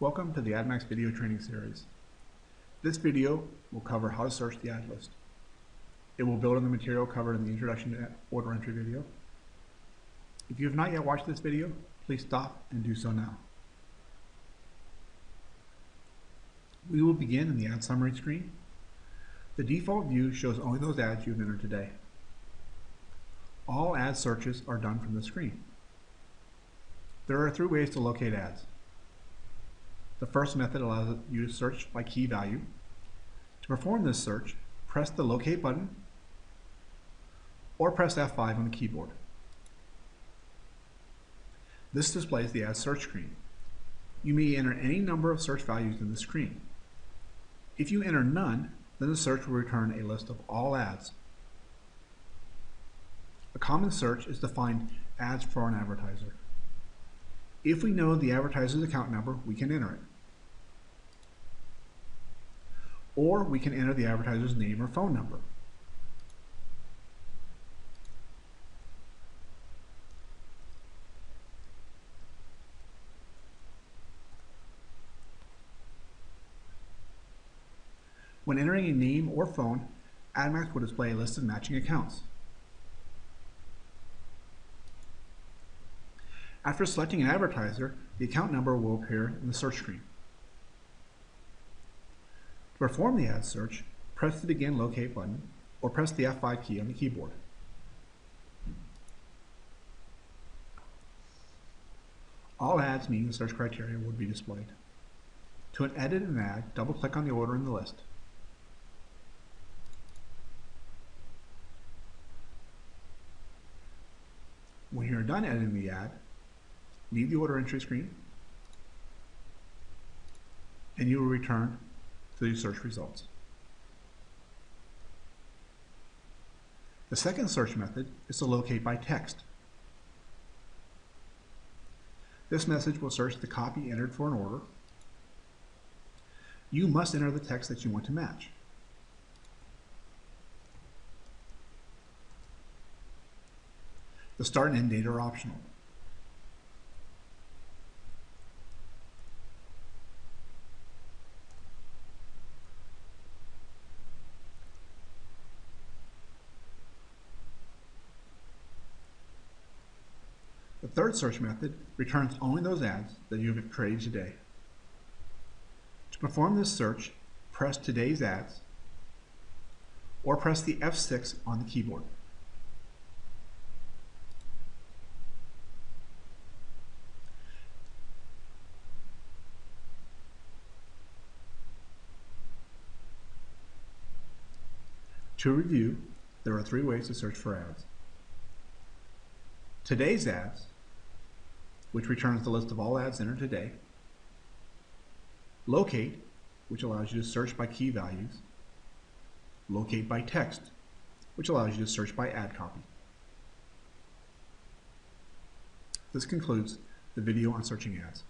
Welcome to the AdMax video training series. This video will cover how to search the ad list. It will build on the material covered in the introduction to order entry video. If you have not yet watched this video, please stop and do so now. We will begin in the ad summary screen. The default view shows only those ads you've entered today. All ad searches are done from the screen. There are three ways to locate ads. The first method allows you to search by key value. To perform this search, press the Locate button or press F5 on the keyboard. This displays the ad search screen. You may enter any number of search values in the screen. If you enter none, then the search will return a list of all ads. A common search is to find ads for an advertiser. If we know the advertiser's account number, we can enter it. Or we can enter the advertiser's name or phone number. When entering a name or phone, AdMax will display a list of matching accounts. After selecting an advertiser, the account number will appear in the search screen. To perform the ad search, press the Begin Locate button or press the F5 key on the keyboard. All ads meeting the search criteria would be displayed. To edit an ad, double-click on the order in the list. When you are done editing the ad, leave the order entry screen, and you will return to the search results. The second search method is to locate by text. This message will search the copy entered for an order. You must enter the text that you want to match. The start and end date are optional. The third search method returns only those ads that you have created today. To perform this search, press Today's Ads or press the F6 on the keyboard. To review, there are three ways to search for ads. Today's Ads, which returns the list of all ads entered today. Locate, which allows you to search by key values. Locate by text, which allows you to search by ad copy. This concludes the video on searching ads.